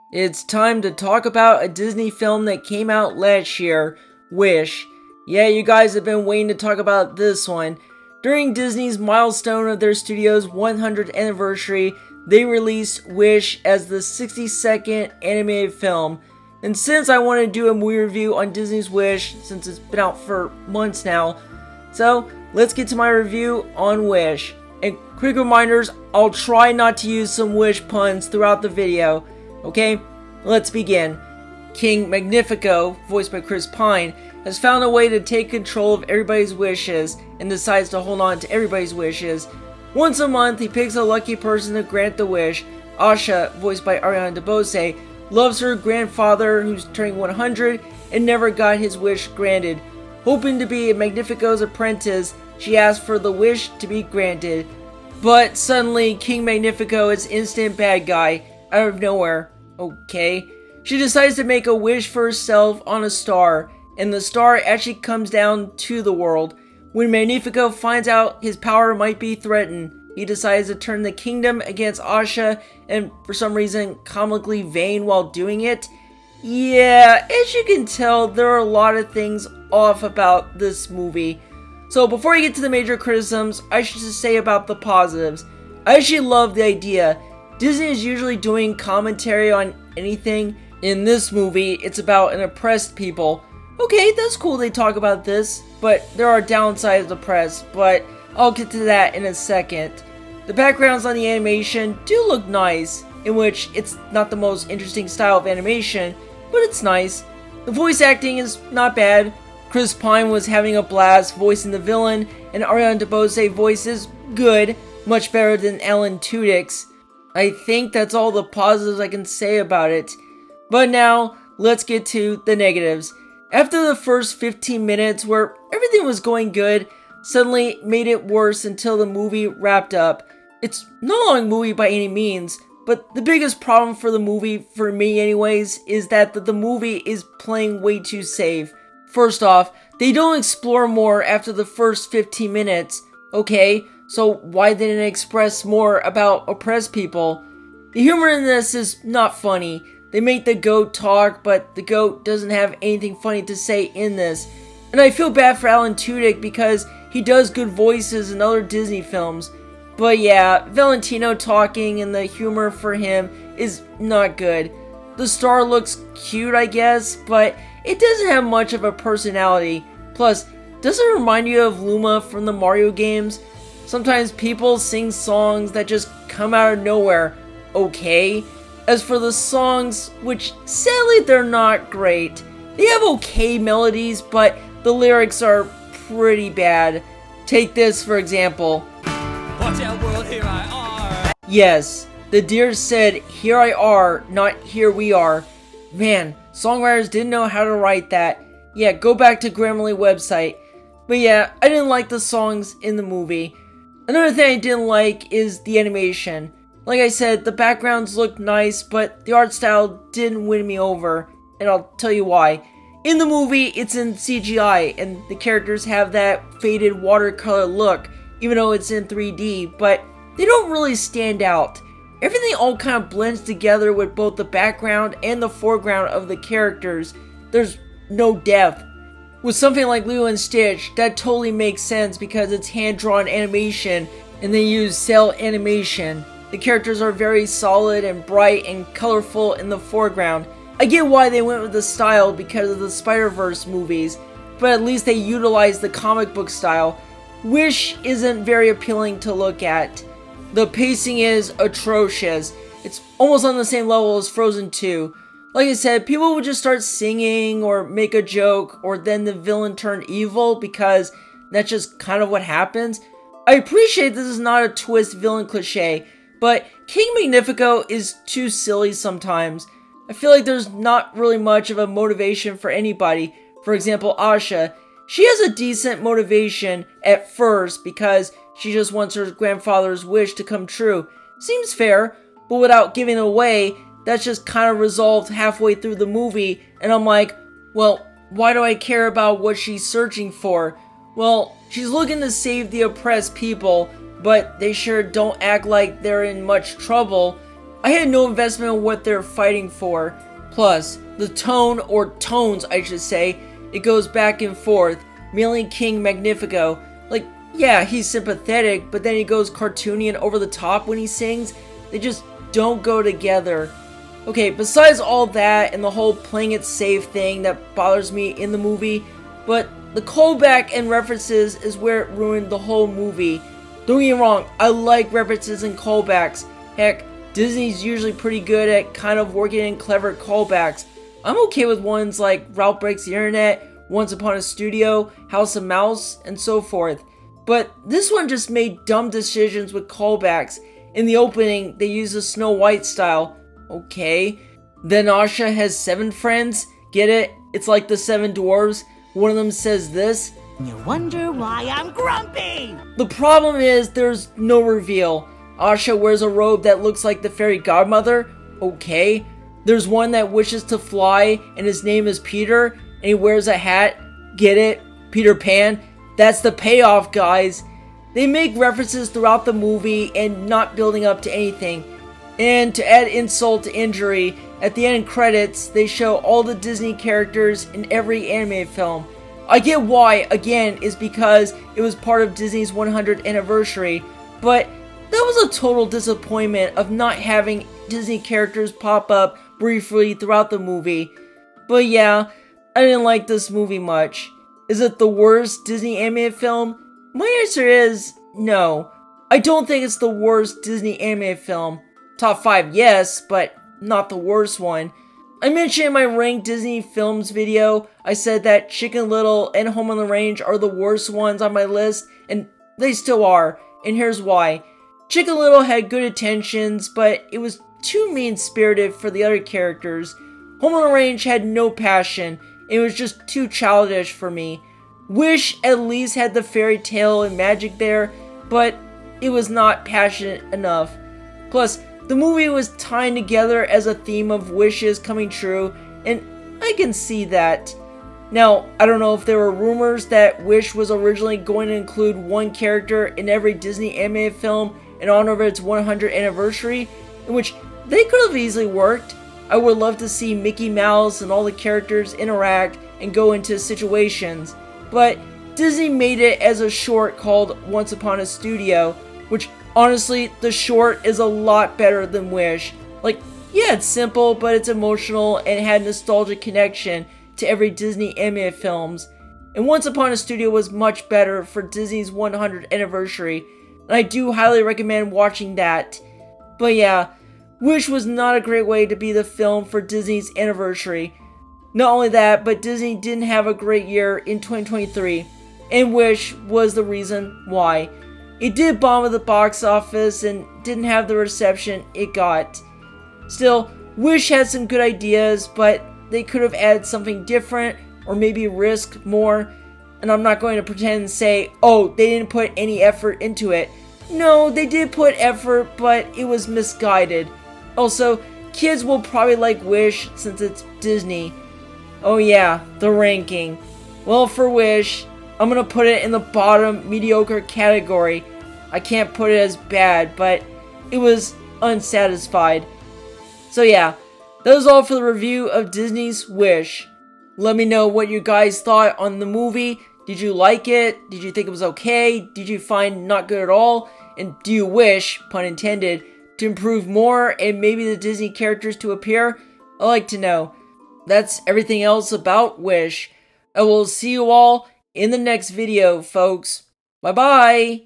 It's time to talk about a Disney film that came out last year, Wish. Yeah, you guys have been waiting to talk about this one. During Disney's milestone of their studio's 100th anniversary, they released Wish as the 60-second animated film. And since I want to do a movie review on Disney's Wish, since it's been out for months now, so let's get to my review on Wish. And quick reminders, I'll try not to use some Wish puns throughout the video. Okay, let's begin. King Magnifico, voiced by Chris Pine, has found a way to take control of everybody's wishes and decides to hold on to everybody's wishes. Once a month, he picks a lucky person to grant the wish. Asha, voiced by Ariana DeBose, loves her grandfather who's turning 100 and never got his wish granted. Hoping to be Magnifico's apprentice, she asks for the wish to be granted. But suddenly, King Magnifico is instant bad guy out of nowhere. Okay. She decides to make a wish for herself on a star, and the star actually comes down to the world. When Magnifico finds out his power might be threatened, he decides to turn the kingdom against Asha, and for some reason comically vain while doing it. Yeah, as you can tell, there are a lot of things off about this movie. So before I get to the major criticisms, I should just say about the positives. I actually love the idea. Disney is usually doing commentary on anything. In this movie, it's about an oppressed people. Okay, that's cool they talk about this, but there are downsides of the press, but I'll get to that in a second. The backgrounds on the animation do look nice, in which it's not the most interesting style of animation, but it's nice. The voice acting is not bad. Chris Pine was having a blast voicing the villain, and Ariana DeBose voice is good, much better than Alan Tudyk's. I think that's all the positives I can say about it. But now, let's get to the negatives. After the first 15 minutes where everything was going good, suddenly it made it worse until the movie wrapped up. It's not a long movie by any means, but the biggest problem for the movie, for me anyways, is that the movie is playing way too safe. First off, they don't explore more after the first 15 minutes. Okay, so why didn't it express more about oppressed people? The humor in this is not funny. They make the goat talk, but the goat doesn't have anything funny to say in this. And I feel bad for Alan Tudyk because he does good voices in other Disney films. But yeah, Valentino talking and the humor for him is not good. The star looks cute, I guess, but it doesn't have much of a personality. Plus, doesn't it remind you of Luma from the Mario games? Sometimes people sing songs that just come out of nowhere. Okay. As for the songs, which sadly they're not great. They have okay melodies, but the lyrics are pretty bad. Take this for example. Watch out world, here I are. Yes, the deer said, "Here I are, not here we are." Man, songwriters didn't know how to write that. Yeah, go back to Grammarly website. But yeah, I didn't like the songs in the movie. Another thing I didn't like is the animation. Like I said, the backgrounds looked nice, but the art style didn't win me over, and I'll tell you why. In the movie, it's in CGI, and the characters have that faded watercolor look, even though it's in 3D, but they don't really stand out. Everything all kind of blends together with both the background and the foreground of the characters. There's no depth. With something like Lilo and Stitch, that totally makes sense because it's hand-drawn animation, and they use cell animation. The characters are very solid and bright and colorful in the foreground. I get why they went with the style because of the Spider-Verse movies, but at least they utilized the comic book style. Wish isn't very appealing to look at. The pacing is atrocious. It's almost on the same level as Frozen 2. Like I said, people would just start singing or make a joke, or then the villain turned evil because that's just kind of what happens. I appreciate this is not a twist villain cliche, but King Magnifico is too silly sometimes. I feel like there's not really much of a motivation for anybody. For example, Asha. She has a decent motivation at first because she just wants her grandfather's wish to come true. Seems fair, but without giving it away, that's just kind of resolved halfway through the movie, and I'm like, well, why do I care about what she's searching for? Well, she's looking to save the oppressed people, but they sure don't act like they're in much trouble. I had no investment in what they're fighting for. Plus, the tone, or tones I should say, it goes back and forth, mainly King Magnifico. Like, yeah, he's sympathetic, but then he goes cartoony and over the top when he sings. They just don't go together. Okay, besides all that and the whole playing it safe thing that bothers me in the movie, but the callback and references is where it ruined the whole movie. Don't get me wrong, I like references and callbacks. Heck, Disney's usually pretty good at kind of working in clever callbacks. I'm okay with ones like Ralph Breaks the Internet, Once Upon a Studio, House of Mouse, and so forth. But this one just made dumb decisions with callbacks. In the opening, they use the Snow White style. Okay. Then Asha has 7 friends. Get it? It's like the 7 dwarves. One of them says this. You wonder why I'm grumpy! The problem is there's no reveal. Asha wears a robe that looks like the fairy godmother. Okay. There's one that wishes to fly and his name is Peter and he wears a hat. Get it? Peter Pan. That's the payoff, guys. They make references throughout the movie and not building up to anything. And to add insult to injury, at the end credits, they show all the Disney characters in every animated film. I get why, again, is because it was part of Disney's 100th anniversary, but that was a total disappointment of not having Disney characters pop up briefly throughout the movie. But yeah, I didn't like this movie much. Is it the worst Disney animated film? My answer is no. I don't think it's the worst Disney animated film. Top 5, yes, but not the worst one. I mentioned in my ranked Disney films video, I said that Chicken Little and Home on the Range are the worst ones on my list, and they still are, and here's why. Chicken Little had good intentions, but it was too mean-spirited for the other characters. Home on the Range had no passion, and it was just too childish for me. Wish at least had the fairy tale and magic there, but it was not passionate enough. Plus, the movie was tying together as a theme of wishes coming true, and I can see that. Now, I don't know if there were rumors that Wish was originally going to include one character in every Disney animated film in honor of its 100th anniversary, in which they could have easily worked. I would love to see Mickey Mouse and all the characters interact and go into situations. But Disney made it as a short called Once Upon a Studio, which honestly, the short is a lot better than Wish. Like, yeah, it's simple, but it's emotional and had nostalgic connection to every Disney animated films. And Once Upon a Studio was much better for Disney's 100th anniversary, and I do highly recommend watching that. But yeah, Wish was not a great way to be the film for Disney's anniversary. Not only that, but Disney didn't have a great year in 2023, and Wish was the reason why. It did bomb at the box office and didn't have the reception it got. Still, Wish had some good ideas, but they could have added something different or maybe risk more. And I'm not going to pretend and say, oh, they didn't put any effort into it. No, they did put effort, but it was misguided. Also, kids will probably like Wish since it's Disney. Oh yeah, the ranking. Well, for Wish, I'm gonna put it in the bottom mediocre category. I can't put it as bad, but it was unsatisfied. So yeah, that was all for the review of Disney's Wish. Let me know what you guys thought on the movie. Did you like it? Did you think it was okay? Did you find not good at all? And do you wish, pun intended, to improve more and maybe the Disney characters to appear? I'd like to know. That's everything else about Wish. I will see you all in the next video, folks. Bye-bye!